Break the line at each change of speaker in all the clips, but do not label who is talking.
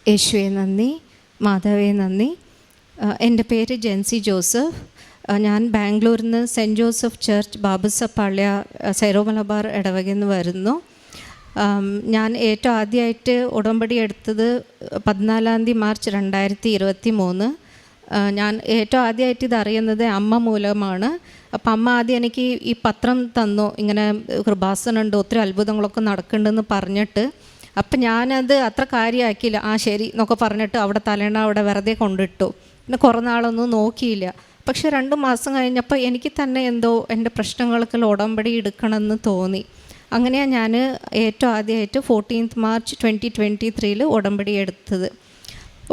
യേശുവെ നന്ദി, മാധവേ നന്ദി. എൻ്റെ പേര് ജെൻസി ജോസഫ്. ഞാൻ ബാംഗ്ലൂരിൽ നിന്ന് സെൻറ്റ് ജോസഫ് ചർച്ച് ബാബുസപ്പാള്യ സൈറോ മലബാർ ഇടവകയിൽ നിന്ന് വരുന്നു. ഞാൻ ഏറ്റവും ആദ്യമായിട്ട് ഉടമ്പടി എടുത്തത് 14 മാർച്ച് 2023. ഞാൻ ഏറ്റവും ആദ്യമായിട്ട് ഇതറിയുന്നത് അമ്മ മൂലമാണ്. അപ്പം അമ്മ ആദ്യം എനിക്ക് ഈ പത്രം തന്നു, ഇങ്ങനെ കൃപാസനമുണ്ട്, ഒത്തിരി അത്ഭുതങ്ങളൊക്കെ നടക്കുന്നുണ്ടെന്ന് പറഞ്ഞിട്ട്. അപ്പം ഞാനത് അത്ര കാര്യമാക്കിയില്ല. ശരി എന്നൊക്കെ പറഞ്ഞിട്ട് അവിടെ തലേണ അവിടെ വെറുതെ കൊണ്ടിട്ടു. പിന്നെ കുറേ നാളൊന്നും നോക്കിയില്ല. പക്ഷെ 2 മാസം കഴിഞ്ഞപ്പോൾ എനിക്ക് തന്നെ എന്തോ എൻ്റെ പ്രശ്നങ്ങൾക്ക് ഉടമ്പടി എടുക്കണമെന്ന് തോന്നി. അങ്ങനെയാണ് ഞാൻ ഏറ്റവും ആദ്യമായിട്ട് 14 മാർച്ച് 2023 ഉടമ്പടി എടുത്തത്.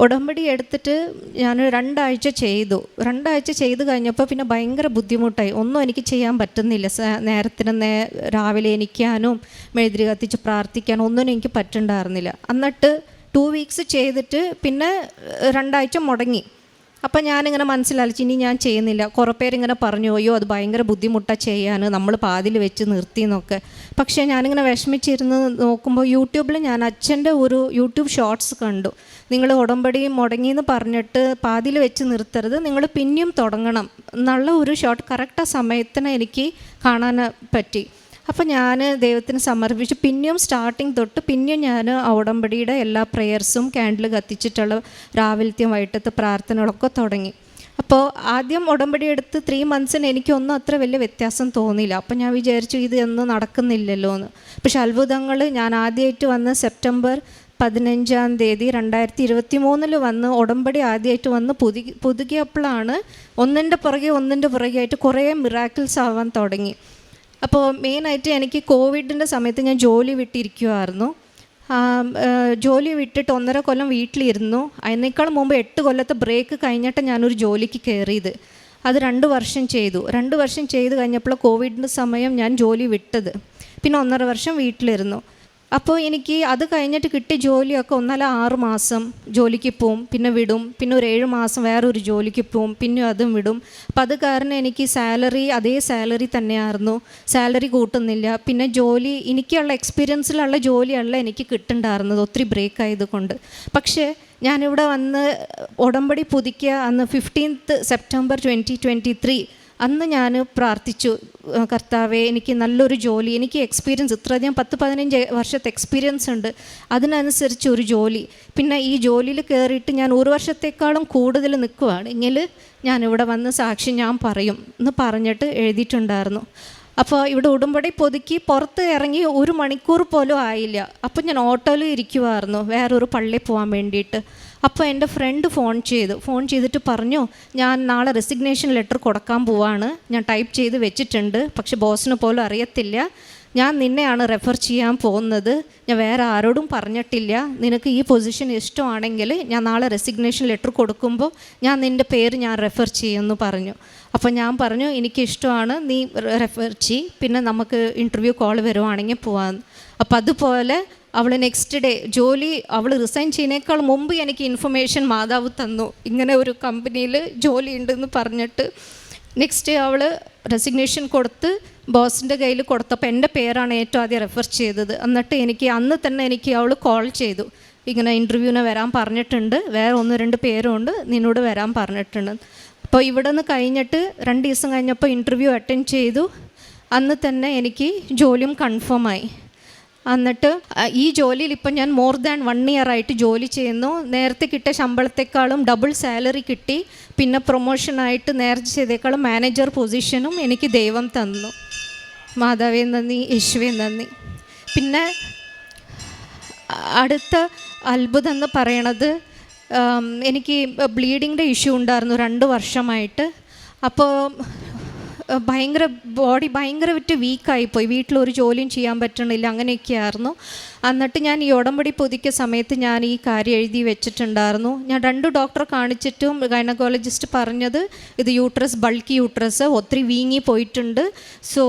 ഉടമ്പടി എടുത്തിട്ട് ഞാൻ 2 ആഴ്ച ചെയ്തു. 2 ആഴ്ച ചെയ്ത് കഴിഞ്ഞപ്പോൾ പിന്നെ ഭയങ്കര ബുദ്ധിമുട്ടായി. ഒന്നും എനിക്ക് ചെയ്യാൻ പറ്റുന്നില്ല. നേരത്തിന് രാവിലെ എണീക്കാനും മെഴുതിരി കത്തിച്ച് പ്രാർത്ഥിക്കാനും ഒന്നും എനിക്ക് പറ്റുന്നുണ്ടായിരുന്നില്ല. എന്നിട്ട് 2 വീക്സ് ചെയ്തിട്ട് പിന്നെ 2 ആഴ്ച മുടങ്ങി. അപ്പം ഞാനിങ്ങനെ മനസ്സിലാക്കി ഇനി ഞാൻ ചെയ്യുന്നില്ല. കുറേ പേരിങ്ങനെ പറഞ്ഞു, അയ്യോ അത് ഭയങ്കര ബുദ്ധിമുട്ടാണ് ചെയ്യാൻ, നമ്മൾ പാതിൽ വെച്ച് നിർത്തി എന്നൊക്കെ. പക്ഷേ ഞാനിങ്ങനെ വിഷമിച്ചിരുന്ന് നോക്കുമ്പോൾ യൂട്യൂബിൽ ഞാൻ അച്ഛൻ്റെ ഒരു യൂട്യൂബ് ഷോർട്സ് കണ്ടു. നിങ്ങൾ ഉടമ്പടി മുടങ്ങിയെന്ന് പറഞ്ഞിട്ട് പാതിൽ വെച്ച് നിർത്തരുത്, നിങ്ങൾ പിന്നെയും തുടങ്ങണം എന്നുള്ള ഒരു ഷോർട്ട് കറക്റ്റ് ആ സമയത്തിന് എനിക്ക് കാണാൻ പറ്റി. അപ്പോൾ ഞാൻ ദൈവത്തിന് സമർപ്പിച്ച് പിന്നെയും സ്റ്റാർട്ടിങ് തൊട്ട് പിന്നെയും ഞാൻ ആ ഉടമ്പടിയുടെ എല്ലാ പ്രേയേഴ്സും ക്യാൻഡിൽ കത്തിച്ചിട്ടുള്ള രാവിലത്തെയും വൈകിട്ടത്തെ പ്രാർത്ഥനകളൊക്കെ തുടങ്ങി. അപ്പോൾ ആദ്യം ഉടമ്പടി എടുത്ത് 3 മന്ത്സിന് എനിക്കൊന്നും അത്ര വലിയ വ്യത്യാസം തോന്നിയില്ല. അപ്പോൾ ഞാൻ വിചാരിച്ചു ഇതൊന്നും നടക്കുന്നില്ലല്ലോ എന്ന്. പക്ഷെ അത്ഭുതങ്ങൾ ഞാൻ ആദ്യമായിട്ട് വന്ന് സെപ്റ്റംബർ 15 2023 വന്ന് ഉടമ്പടി ആദ്യമായിട്ട് വന്ന് പുതുക്കിയപ്പോഴാണ് ഒന്നിൻ്റെ പുറകെ ആയിട്ട് കുറേ മിറാക്കിൾസ് ആവാൻ തുടങ്ങി. അപ്പോൾ മെയിനായിട്ട് എനിക്ക് കോവിഡിൻ്റെ സമയത്ത് ഞാൻ ജോലി വിട്ടിരിക്കുമായിരുന്നു. ജോലി വിട്ടിട്ട് 1.5 കൊല്ലം വീട്ടിലിരുന്നു. അതിനേക്കാൾ മുമ്പ് 8 കൊല്ലത്തെ ബ്രേക്ക് കഴിഞ്ഞിട്ട് ഞാനൊരു ജോലിക്ക് കയറിയത്. അത് 2 വർഷം ചെയ്തു. 2 വർഷം ചെയ്ത് കഴിഞ്ഞപ്പോൾ കോവിഡിൻ്റെ സമയം ഞാൻ ജോലി വിട്ടത്. പിന്നെ 1.5 വർഷം വീട്ടിലിരുന്നു. അപ്പോൾ എനിക്ക് അത് കഴിഞ്ഞിട്ട് കിട്ടിയ ജോലിയൊക്കെ 6 മാസം ജോലിക്ക് പോവും, പിന്നെ വിടും, പിന്നെ ഒരു 7 മാസം വേറൊരു ജോലിക്ക് പോവും, പിന്നെ അതും വിടും. അപ്പം അത് കാരണം എനിക്ക് അതേ സാലറി തന്നെയായിരുന്നു, സാലറി കൂട്ടുന്നില്ല. പിന്നെ ജോലി എനിക്കുള്ള എക്സ്പീരിയൻസിലുള്ള ജോലിയല്ല എനിക്ക് കിട്ടുന്നുണ്ടായിരുന്നത്, ഒത്തിരി ബ്രേക്ക് ആയതുകൊണ്ട്. പക്ഷേ ഞാനിവിടെ വന്ന് ഉടമ്പടി പുതുക്കിയ അന്ന് 15 സെപ്റ്റംബർ 2023 അന്ന് ഞാൻ പ്രാർത്ഥിച്ചു, കർത്താവേ എനിക്ക് നല്ലൊരു ജോലി, എനിക്ക് എക്സ്പീരിയൻസ് ഇത്രയധികം 10-15 വർഷത്തെ എക്സ്പീരിയൻസ് ഉണ്ട്, അതിനനുസരിച്ച് ഒരു ജോലി. പിന്നെ ഈ ജോലിയിൽ കയറിയിട്ട് ഞാൻ 1 വർഷത്തേക്കാളും കൂടുതൽ നിൽക്കുകയാണെങ്കിൽ ഞാനിവിടെ വന്ന് സാക്ഷി ഞാൻ പറയും എന്ന് പറഞ്ഞിട്ട് എഴുതിയിട്ടുണ്ടായിരുന്നു. അപ്പോൾ ഇവിടെ ഉടമ്പടി പുതുക്കി പുറത്ത് ഇറങ്ങി 1 മണിക്കൂർ പോലും ആയില്ല. അപ്പോൾ ഞാൻ ഓട്ടോയിൽ ഇരിക്കുമായിരുന്നു വേറൊരു പള്ളിയിൽ പോകാൻ വേണ്ടിയിട്ട്. അപ്പോൾ എൻ്റെ ഫ്രണ്ട് ഫോൺ ചെയ്തിട്ട് പറഞ്ഞു, ഞാൻ നാളെ റെസിഗ്നേഷൻ ലെറ്റർ കൊടുക്കാൻ പോവാണ്, ഞാൻ ടൈപ്പ് ചെയ്ത് വെച്ചിട്ടുണ്ട്, പക്ഷെ ബോസിന് പോലും അറിയത്തില്ല, ഞാൻ നിന്നെയാണ് റെഫർ ചെയ്യാൻ പോകുന്നത്, ഞാൻ വേറെ ആരോടും പറഞ്ഞിട്ടില്ല, നിനക്ക് ഈ പൊസിഷൻ ഇഷ്ടമാണെങ്കിൽ ഞാൻ നാളെ റെസിഗ്നേഷൻ ലെറ്റർ കൊടുക്കുമ്പോൾ നിൻ്റെ പേര് ഞാൻ റെഫർ ചെയ്യുമെന്ന് പറഞ്ഞു. അപ്പോൾ ഞാൻ പറഞ്ഞു എനിക്കിഷ്ടമാണ്, നീ റെഫർ ചെയ്യ്, പിന്നെ നമുക്ക് ഇൻ്റർവ്യൂ കോൾ വരുവാണെങ്കിൽ പോവാമെന്ന്. അപ്പോൾ അതുപോലെ അവൾ നെക്സ്റ്റ് ഡേ അവൾ റിസൈൻ ചെയ്യുന്നതിനേക്കാൾ മുമ്പ് എനിക്ക് ഇൻഫർമേഷൻ മാതാവ് തന്നു, ഇങ്ങനെ ഒരു കമ്പനിയിൽ ജോലി ഉണ്ടെന്ന് പറഞ്ഞിട്ട്. നെക്സ്റ്റ് ഡേ അവൾ റെസിഗ്നേഷൻ കൊടുത്ത് ബോസിൻ്റെ കയ്യിൽ കൊടുത്തപ്പോൾ എൻ്റെ പേരാണ് ഏറ്റവും ആദ്യം റെഫർ ചെയ്തത്. എന്നിട്ട് അന്ന് തന്നെ അവൾ കോൾ ചെയ്തു, ഇങ്ങനെ ഇൻ്റർവ്യൂവിന് വരാൻ പറഞ്ഞിട്ടുണ്ട്, വേറെ 1-2 പേരുണ്ട്, നിന്നോട് വരാൻ പറഞ്ഞിട്ടുണ്ട്. അപ്പോൾ ഇവിടെ നിന്ന് കഴിഞ്ഞിട്ട് 2 ദിവസം കഴിഞ്ഞപ്പോൾ ഇൻ്റർവ്യൂ അറ്റൻഡ് ചെയ്തു. അന്ന് തന്നെ എനിക്ക് ജോലിയും കൺഫേമായി. എന്നിട്ട് ഈ ജോലിയിൽ ഇപ്പം ഞാൻ മോർ ദാൻ 1 ഇയർ ആയിട്ട് ജോലി ചെയ്യുന്നു. നേരത്തെ കിട്ടിയ ശമ്പളത്തെക്കാളും ഡബിൾ സാലറി കിട്ടി. പിന്നെ പ്രൊമോഷനായിട്ട് നേരത്തെ ചെയ്തേക്കാളും മാനേജർ പൊസിഷനും എനിക്ക് ദൈവം തന്നു. മാതാവേ നന്ദി, യേശുവേ നന്ദി. പിന്നെ അടുത്ത അത്ഭുതം എന്ന് പറയണത്, എനിക്ക് ബ്ലീഡിങ്ങിൻ്റെ ഇഷ്യൂ ഉണ്ടായിരുന്നു 2 വർഷമായിട്ട്. അപ്പോൾ ബോഡി ഭയങ്കരമായിട്ട് വീക്കായിപ്പോയി, വീട്ടിലൊരു ജോലിയും ചെയ്യാൻ പറ്റണില്ല, അങ്ങനെയൊക്കെയായിരുന്നു. എന്നിട്ട് ഞാൻ ഈ ഉടമ്പടി പുതുക്കിയ സമയത്ത് ഞാൻ ഈ കാര്യം എഴുതി വെച്ചിട്ടുണ്ടായിരുന്നു. ഞാൻ 2 ഡോക്ടറെ കാണിച്ചിട്ടും ഗൈനക്കോളജിസ്റ്റ് പറഞ്ഞത് ഇത് ബൾക്കി യൂട്രസ് ഒത്തിരി വീങ്ങി പോയിട്ടുണ്ട്, സോ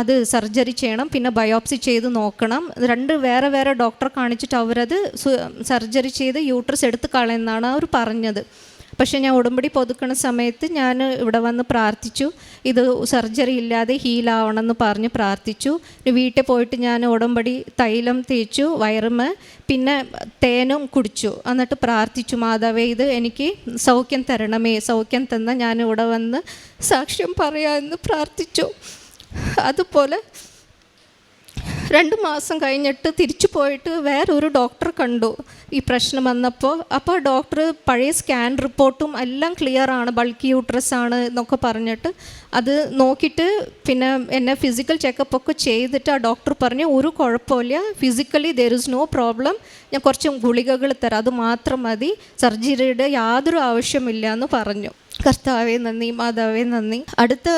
അത് സർജറി ചെയ്യണം, പിന്നെ ബയോപ്സി ചെയ്ത് നോക്കണം. 2 വേറെ ഡോക്ടറെ കാണിച്ചിട്ട് അവരത് സർജറി ചെയ്ത് യൂട്രസ് എടുത്ത് കളയുന്നതാണ് അവർ പറഞ്ഞത്. പക്ഷേ ഞാൻ ഉടമ്പടി പുതുക്കണ സമയത്ത് ഞാൻ ഇവിടെ വന്ന് പ്രാർത്ഥിച്ചു, ഇത് സർജറി ഇല്ലാതെ ഹീലാവണമെന്ന് പറഞ്ഞ് പ്രാർത്ഥിച്ചു. വീട്ടിൽ പോയിട്ട് ഞാൻ ഉടമ്പടി തൈലം തേച്ചു വയറുമേ, പിന്നെ തേനും കുടിച്ചു. എന്നിട്ട് പ്രാർത്ഥിച്ചു, മാതാവേ ഇത് എനിക്ക് സൗഖ്യം തരണമേ, സൗഖ്യം തന്ന ഞാൻ ഇവിടെ വന്ന് സാക്ഷ്യം പറയാമെന്ന് പ്രാർത്ഥിച്ചു. അതുപോലെ 2 മാസം കഴിഞ്ഞിട്ട് തിരിച്ചു പോയിട്ട് വേറൊരു ഡോക്ടർ കണ്ടു ഈ പ്രശ്നം വന്നപ്പോൾ. അപ്പോൾ ഡോക്ടർ പഴയ സ്കാൻ റിപ്പോർട്ടും എല്ലാം ക്ലിയറാണ്, ബൾക്കി യൂട്രസ് ആണ് എന്നൊക്കെ പറഞ്ഞിട്ട് അത് നോക്കിയിട്ട് പിന്നെ എന്നെ ഫിസിക്കൽ ചെക്കപ്പ് ഒക്കെ ചെയ്തിട്ട് ആ ഡോക്ടർ പറഞ്ഞു ഒരു കുഴപ്പമില്ല, physically there is no problem, ഞാൻ കുറച്ച് ഗുളികകൾ തരാം, അത് മാത്രം മതി, സർജറിയുടെ യാതൊരു ആവശ്യമില്ല എന്ന് പറഞ്ഞു. കർത്താവേ നന്ദി, മാതാവേ നന്ദി. അടുത്ത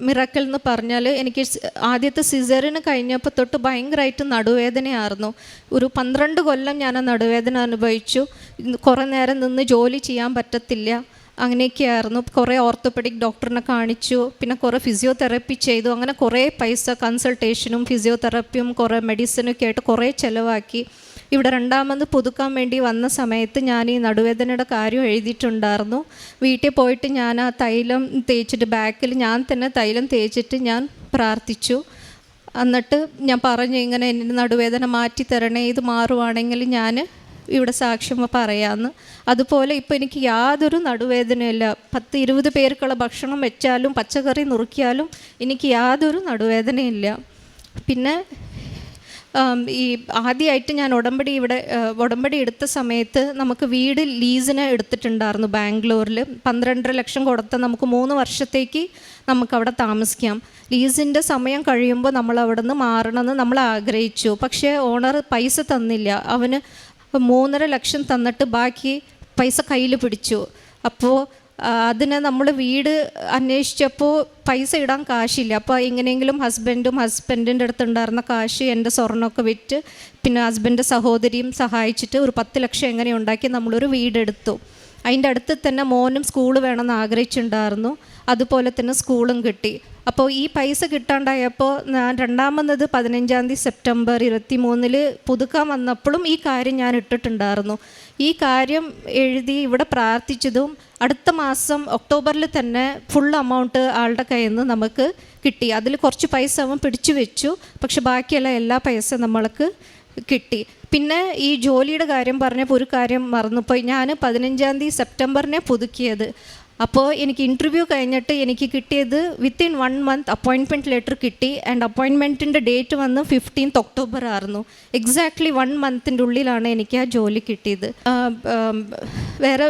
മിറാക്കിൾ എന്ന് പറഞ്ഞാൽ എനിക്ക് ആദ്യത്തെ സിസേറിയന് കഴിഞ്ഞപ്പോൾ തൊട്ട് ഭയങ്കരമായിട്ട് നടുവേദനയായിരുന്നു. ഒരു 12 കൊല്ലം ഞാൻ ആ നടുവേദന അനുഭവിച്ചു. കുറേ നേരം നിന്ന് ജോലി ചെയ്യാൻ പറ്റത്തില്ല, അങ്ങനെയൊക്കെയായിരുന്നു. കുറേ ഓർത്തോപെഡിക് ഡോക്ടറിനെ കാണിച്ചു, പിന്നെ കുറേ ഫിസിയോതെറാപ്പി ചെയ്തു. അങ്ങനെ കുറേ പൈസ കൺസൾട്ടേഷനും ഫിസിയോതെറാപ്പിയും കുറേ മെഡിസിനൊക്കെ ആയിട്ട് കുറേ ചിലവാക്കി. ഇവിടെ 2ാമത് പുതുക്കാൻ വേണ്ടി വന്ന സമയത്ത് ഞാൻ ഈ നടുവേദനയുടെ കാര്യം എഴുതിയിട്ടുണ്ടായിരുന്നു. വീട്ടിൽ പോയിട്ട് ഞാൻ ആ തൈലം തേച്ചിട്ട് ബാക്കിൽ ഞാൻ തന്നെ തൈലം തേച്ചിട്ട് ഞാൻ പ്രാർത്ഥിച്ചു. എന്നിട്ട് ഞാൻ പറഞ്ഞു, ഇങ്ങനെ എൻ്റെ നടുവേദന മാറ്റി തരണേ, ഇത് മാറുവാണെങ്കിൽ ഞാൻ ഇവിടെ സാക്ഷ്യം പറയാമെന്ന്. അതുപോലെ ഇപ്പോൾ എനിക്ക് യാതൊരു നടുവേദനയില്ല. 10-20 പേർക്കുള്ള ഭക്ഷണം വെച്ചാലും പച്ചക്കറി നുറുക്കിയാലും എനിക്ക് യാതൊരു നടുവേദനയില്ല. പിന്നെ ഈ ആദ്യമായിട്ട് ഞാൻ ഉടമ്പടി എടുത്ത സമയത്ത് നമുക്ക് വീട് ലീസിന് എടുത്തിട്ടുണ്ടായിരുന്നു ബാംഗ്ലൂരിൽ. 12.5 ലക്ഷം കൊടുത്ത നമുക്ക് 3 വർഷത്തേക്ക് നമുക്കവിടെ താമസിക്കാം. ലീസിൻ്റെ സമയം കഴിയുമ്പോൾ നമ്മൾ അവിടെ നിന്ന് മാറണമെന്ന് നമ്മൾ ആഗ്രഹിച്ചു. പക്ഷേ ഓണർ പൈസ തന്നില്ല. അവന് 3.5 ലക്ഷം തന്നിട്ട് ബാക്കി പൈസ കയ്യിൽ പിടിച്ചു. അപ്പോൾ അതിന് നമ്മൾ വീട് അന്വേഷിച്ചപ്പോൾ പൈസ ഇടാൻ കാശില്ല. അപ്പോൾ എങ്ങനെയെങ്കിലും ഹസ്ബൻഡിൻ്റെ അടുത്തുണ്ടായിരുന്ന കാശ് എൻ്റെ സ്വർണ്ണമൊക്കെ വിറ്റ് പിന്നെ ഹസ്ബൻഡിൻ്റെ സഹോദരിയും സഹായിച്ചിട്ട് ഒരു 10 ലക്ഷം എങ്ങനെ ഉണ്ടാക്കി നമ്മളൊരു വീടെടുത്തു. അതിൻ്റെ അടുത്ത് തന്നെ മോനും സ്കൂൾ വേണമെന്ന് ആഗ്രഹിച്ചിട്ടുണ്ടായിരുന്നു. അതുപോലെ തന്നെ സ്കൂളും കിട്ടി. അപ്പോൾ ഈ പൈസ കിട്ടാണ്ടായപ്പോൾ ഞാൻ 2ാമത് 15 സെപ്റ്റംബർ 23 പുതുക്കാൻ വന്നപ്പോഴും ഈ കാര്യം ഞാൻ ഇട്ടിട്ടുണ്ടായിരുന്നു. ഈ കാര്യം എഴുതി ഇവിടെ പ്രാർത്ഥിച്ചതും അടുത്ത മാസം ഒക്ടോബറിൽ തന്നെ ഫുൾ എമൗണ്ട് ആളുടെ കയ്യിൽ നിന്ന് നമുക്ക് കിട്ടി. അതിൽ കുറച്ച് പൈസ അവൻ പിടിച്ചു വെച്ചു, പക്ഷെ ബാക്കിയുള്ള എല്ലാ പൈസ നമ്മൾക്ക് കിട്ടി. പിന്നെ ഈ ജോലിയുടെ കാര്യം പറഞ്ഞപ്പോൾ ഒരു കാര്യം മറന്നുപോയി. ഞാൻ 15 സെപ്റ്റംബറിനെ പുതുക്കിയത്. അപ്പോൾ എനിക്ക് ഇൻ്റർവ്യൂ കഴിഞ്ഞിട്ട് എനിക്ക് കിട്ടിയത് വിത്തിൻ 1 മന്ത് അപ്പോയിൻറ്റ്മെൻറ്റ് ലെറ്റർ കിട്ടി. ആൻഡ് അപ്പോയിൻറ്റ്മെൻറ്റിൻ്റെ ഡേറ്റ് വന്ന് 15 ഒക്ടോബർ ആയിരുന്നു. എക്സാക്ട്ലി 1 മന്തിൻ്റെ ഉള്ളിലാണ് എനിക്ക് ആ ജോലി കിട്ടിയത്. വേറെ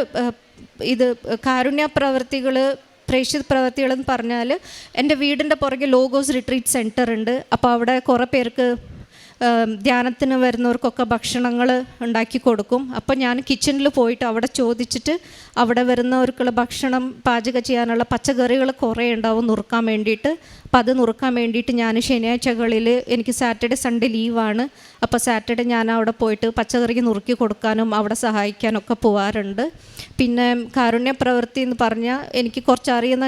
ഇത് കാരുണ്യ പ്രവർത്തികൾ, പ്രേക്ഷിത പ്രവർത്തികളെന്ന് പറഞ്ഞാൽ എൻ്റെ വീടിൻ്റെ പുറകെ ലോഗോസ് റിട്രീറ്റ് സെൻറ്റർ ഉണ്ട്. അപ്പോൾ അവിടെ കുറേ പേർക്ക് ധ്യാനത്തിന് വരുന്നവർക്കൊക്കെ ഭക്ഷണങ്ങൾ ഉണ്ടാക്കി കൊടുക്കും. അപ്പോൾ ഞാൻ കിച്ചണിൽ പോയിട്ട് അവിടെ ചോദിച്ചിട്ട് അവിടെ വരുന്നവർക്കുള്ള ഭക്ഷണം പാചകം ചെയ്യാനുള്ള പച്ചക്കറികൾ കുറേ ഉണ്ടാവും നുറുക്കാൻ വേണ്ടിയിട്ട്. അപ്പോൾ അത് നുറുക്കാൻ വേണ്ടിയിട്ട് ഞാൻ ശനിയാഴ്ചകളിൽ, എനിക്ക് സാറ്റർഡേ സൺഡേ ലീവാണ്, അപ്പോൾ സാറ്റർഡേ ഞാൻ അവിടെ പോയിട്ട് പച്ചക്കറിക്ക് നുറുക്കി കൊടുക്കാനും അവിടെ സഹായിക്കാനൊക്കെ പോകാറുണ്ട്. പിന്നെ കാരുണ്യ പ്രവൃത്തി എന്ന് പറഞ്ഞാൽ എനിക്ക് കുറച്ച് അറിയുന്ന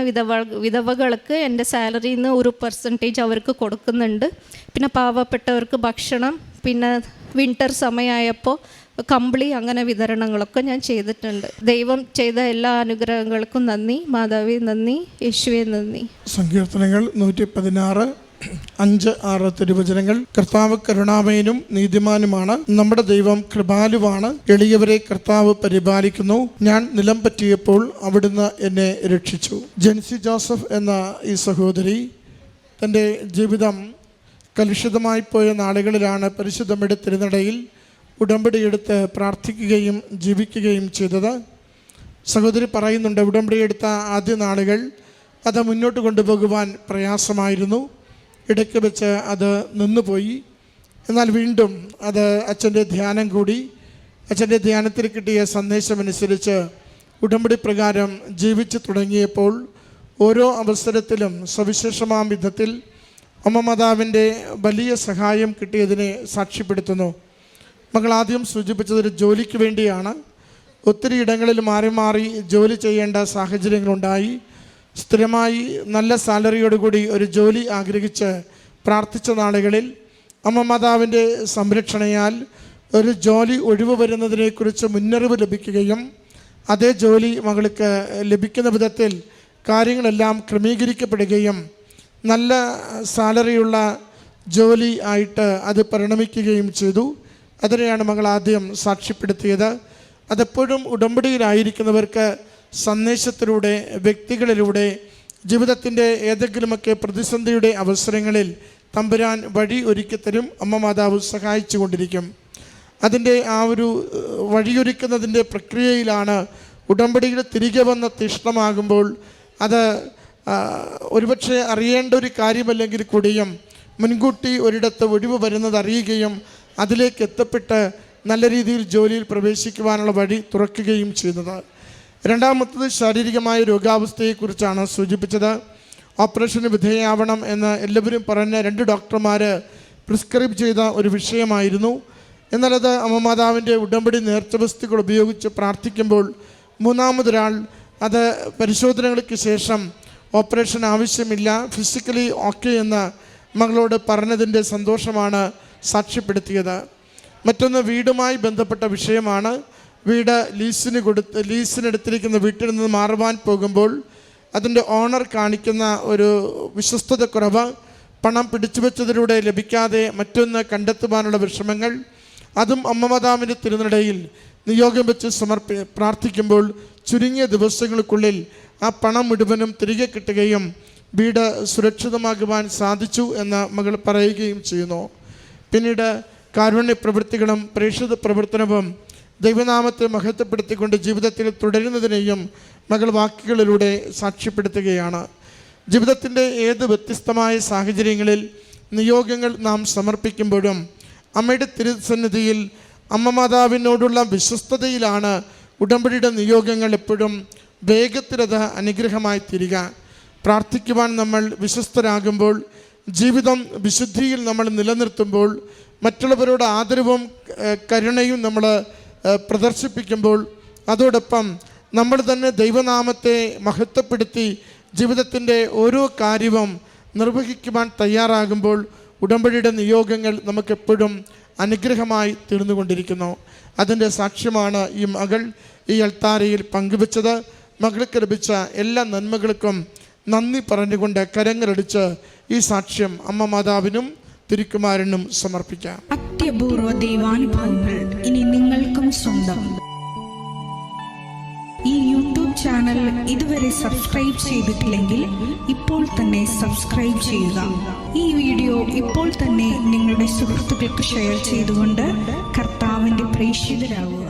വിധവകൾക്ക് എൻ്റെ സാലറിയിൽ നിന്ന് ഒരു പെർസെൻറ്റേജ് അവർക്ക് കൊടുക്കുന്നുണ്ട്. പിന്നെ പാവപ്പെട്ടവർക്ക് ഭക്ഷണം, പിന്നെ വിൻ്റർ സമയമായപ്പോൾ കമ്പിളി, അങ്ങനെ വിതരണങ്ങളൊക്കെ ഞാൻ ചെയ്തിട്ടുണ്ട്. ദൈവം ചെയ്ത എല്ലാ അനുഗ്രഹങ്ങൾക്കും നന്ദി. മാതാവേ നന്ദി, യേശുവേ നന്ദി.
സങ്കീർത്തനങ്ങൾ 116, 5, 6 തിരുവചനങ്ങൾ. കർത്താവ് കരുണാമയനും നീതിമാനുമാണ്, നമ്മുടെ ദൈവം കൃപാലുവാണ്, എളിയവരെ കർത്താവ് പരിപാലിക്കുന്നു, ഞാൻ നിലം പറ്റിയപ്പോൾ അവിടുന്ന് എന്നെ രക്ഷിച്ചു. ജെൻസി ജോസഫ് എന്ന ഈ സഹോദരി തൻ്റെ ജീവിതം കലുഷിതമായി പോയ നാളുകളിലാണ് പരിശുദ്ധ തിരുനടയിൽ ഉടമ്പടിയെടുത്ത് പ്രാർത്ഥിക്കുകയും ജീവിക്കുകയും ചെയ്തത്. സഹോദരി പറയുന്നുണ്ട്, ഉടമ്പടിയെടുത്ത ആദ്യ നാളുകൾ അത് മുന്നോട്ട് കൊണ്ടുപോകുവാൻ പ്രയാസമായിരുന്നു. ഇടയ്ക്ക് വെച്ച് അത് നിന്നുപോയി. എന്നാൽ വീണ്ടും അത് അച്ഛൻ്റെ ധ്യാനം കൂടി. അച്ഛൻ്റെ ധ്യാനത്തിൽ കിട്ടിയ സന്ദേശമനുസരിച്ച് ഉടമ്പടി പ്രകാരം ജീവിച്ചു തുടങ്ങിയപ്പോൾ ഓരോ അവസരത്തിലും സവിശേഷമാം വിധത്തിൽ അമ്മ മാതാവിൻ്റെ വലിയ സഹായം കിട്ടിയതിനെ സാക്ഷ്യപ്പെടുത്തുന്നു. മകൾ ആദ്യം സൂചിപ്പിച്ചതൊരു ജോലിക്ക് വേണ്ടിയാണ്. ഒത്തിരി ഇടങ്ങളിൽ മാറി മാറി ജോലി ചെയ്യേണ്ട സാഹചര്യങ്ങളുണ്ടായി. സ്ഥിരമായി നല്ല സാലറിയോടുകൂടി ഒരു ജോലി ആഗ്രഹിച്ച് പ്രാർത്ഥിച്ച നാളുകളിൽ അമ്മ മാതാവിൻ്റെ സംരക്ഷണയാൽ ഒരു ജോലി ഒഴിവ് വരുന്നതിനെക്കുറിച്ച് മുന്നറിവ് ലഭിക്കുകയും അതേ ജോലി മകൾക്ക് ലഭിക്കുന്ന വിധത്തിൽ കാര്യങ്ങളെല്ലാം ക്രമീകരിക്കപ്പെടുകയും നല്ല സാലറിയുള്ള ജോലി ആയിട്ട് അത് പരിണമിക്കുകയും ചെയ്തു. അതിനെയാണ് മകൾ ആദ്യം സാക്ഷ്യപ്പെടുത്തിയത്. അതെപ്പോഴും ഉടമ്പടിയിലായിരിക്കുന്നവർക്ക് സന്ദേശത്തിലൂടെ, വ്യക്തികളിലൂടെ, ജീവിതത്തിൻ്റെ ഏതെങ്കിലുമൊക്കെ പ്രതിസന്ധിയുടെ അവസരങ്ങളിൽ തമ്പുരാൻ വഴി ഒരുക്കിത്തരും. അമ്മ മാതാവ് സഹായിച്ചു കൊണ്ടിരിക്കും. അതിൻ്റെ ആ ഒരു വഴിയൊരുക്കുന്നതിൻ്റെ പ്രക്രിയയിലാണ് ഉടമ്പടിയിൽ തിരികെ വന്ന് തീഷ്ണമാകുമ്പോൾ അത് ഒരുപക്ഷെ അറിയേണ്ട ഒരു കാര്യമല്ലെങ്കിൽ കൂടിയും മുൻകൂട്ടി ഒരിടത്ത് ഒഴിവ് വരുന്നത് അറിയുകയും അതിലേക്ക് എത്തപ്പെട്ട് നല്ല രീതിയിൽ ജോലിയിൽ പ്രവേശിക്കുവാനുള്ള വഴി തുറക്കുകയും ചെയ്യുന്നത്. രണ്ടാമത്തത് ശാരീരികമായ രോഗാവസ്ഥയെക്കുറിച്ചാണ് സൂചിപ്പിച്ചത്. ഓപ്പറേഷന് വിധേയമാവണം എന്ന് എല്ലാവരും പറഞ്ഞ 2 ഡോക്ടർമാർ പ്രിസ്ക്രൈബ് ചെയ്ത ഒരു വിഷയമായിരുന്നു. എന്നാൽ അത് അമ്മ മാതാവിൻ്റെ ഉടമ്പടി നേർച്ചവസ്തുക്കൾ ഉപയോഗിച്ച് പ്രാർത്ഥിക്കുമ്പോൾ മൂന്നാമതൊരാൾ അത് പരിശോധനകൾക്ക് ശേഷം ഓപ്പറേഷൻ ആവശ്യമില്ല, ഫിസിക്കലി ഓക്കെ എന്ന് മകളോട് പറഞ്ഞതിൻ്റെ സന്തോഷമാണ് സാക്ഷ്യപ്പെടുത്തിയത്. മറ്റൊന്ന് വീടുമായി ബന്ധപ്പെട്ട വിഷയമാണ്. വീട് ലീസിനെടുത്തിരിക്കുന്ന വീട്ടിൽ നിന്ന് മാറുവാൻ പോകുമ്പോൾ അതിൻ്റെ ഓണർ കാണിക്കുന്ന ഒരു വിശ്വസ്തതക്കുറവ്, പണം പിടിച്ചു വെച്ചതിലൂടെ ലഭിക്കാതെ മറ്റൊന്ന് കണ്ടെത്തുവാനുള്ള വിഷമങ്ങൾ, അതും അമ്മ മാതാവിൻ്റെ തിരുനടയിൽ നിയോഗം വെച്ച് പ്രാർത്ഥിക്കുമ്പോൾ ചുരുങ്ങിയ ദിവസങ്ങൾക്കുള്ളിൽ ആ പണം മുഴുവനും തിരികെ കിട്ടുകയും വീട് സുരക്ഷിതമാക്കുവാൻ സാധിച്ചു എന്ന് മകൾ പറയുകയും ചെയ്യുന്നു. പിന്നീട് കാരുണ്യ പ്രവൃത്തികളും പ്രേക്ഷിത പ്രവർത്തനവും ദൈവനാമത്തെ മഹത്വപ്പെടുത്തിക്കൊണ്ട് ജീവിതത്തിൽ തുടരുന്നതിനെയും മകൾ വാക്കുകളിലൂടെ സാക്ഷ്യപ്പെടുത്തുകയാണ്. ജീവിതത്തിൻ്റെ ഏത് വ്യത്യസ്തമായ സാഹചര്യങ്ങളിൽ നിയോഗങ്ങൾ നാം സമർപ്പിക്കുമ്പോഴും അമ്മയുടെ തിരുസന്നിധിയിൽ അമ്മ മാതാവിനോടുള്ള വിശ്വസ്തതയിലാണ് ഉടമ്പടിയുടെ നിയോഗങ്ങൾ എപ്പോഴും വേഗത്തിലത് അനുഗ്രഹമായി തീരുക. പ്രാർത്ഥിക്കുവാൻ നമ്മൾ വിശ്വസ്തരാകുമ്പോൾ, ജീവിതം വിശുദ്ധിയിൽ നമ്മൾ നിലനിർത്തുമ്പോൾ, മറ്റുള്ളവരോട് ആദരവും കരുണയും നമ്മൾ പ്രദർശിപ്പിക്കുമ്പോൾ, അതോടൊപ്പം നമ്മൾ തന്നെ ദൈവനാമത്തെ മഹത്വപ്പെടുത്തി ജീവിതത്തിൻ്റെ ഓരോ കാര്യവും നിർവഹിക്കുവാൻ തയ്യാറാകുമ്പോൾ ഉടമ്പടിയുടെ നിയോഗങ്ങൾ നമുക്കെപ്പോഴും അനുഗ്രഹമായി തീർന്നുകൊണ്ടിരിക്കുന്നു. അതിൻ്റെ സാക്ഷ്യമാണ് ഈ മകൾ ഈ അൾത്താരയിൽ പങ്കുവച്ചത്. മകൾക്ക് ലഭിച്ച എല്ലാ നന്മകൾക്കും നന്ദി പറഞ്ഞുകൊണ്ട് കരങ്ങളടിച്ച് ഈ സാക്ഷ്യം അമ്മ മാതാവിനും തിരുക്കുമാരനും സമർപ്പിക്കാം.
അത്യപൂർവ ദൈവാനുഭവങ്ങൾ ഇനി നിങ്ങൾക്കും സ്വന്തം. ഈ യൂട്യൂബ് ചാനൽ ഇതുവരെ സബ്സ്ക്രൈബ് ചെയ്തിട്ടില്ലെങ്കിൽ ഇപ്പോൾ തന്നെ സബ്സ്ക്രൈബ് ചെയ്യുക. ഈ വീഡിയോ ഇപ്പോൾ തന്നെ നിങ്ങളുടെ സുഹൃത്തുക്കൾക്ക് ഷെയർ ചെയ്തുകൊണ്ട് കർത്താവിൻ്റെ പ്രേക്ഷിതരാകുക.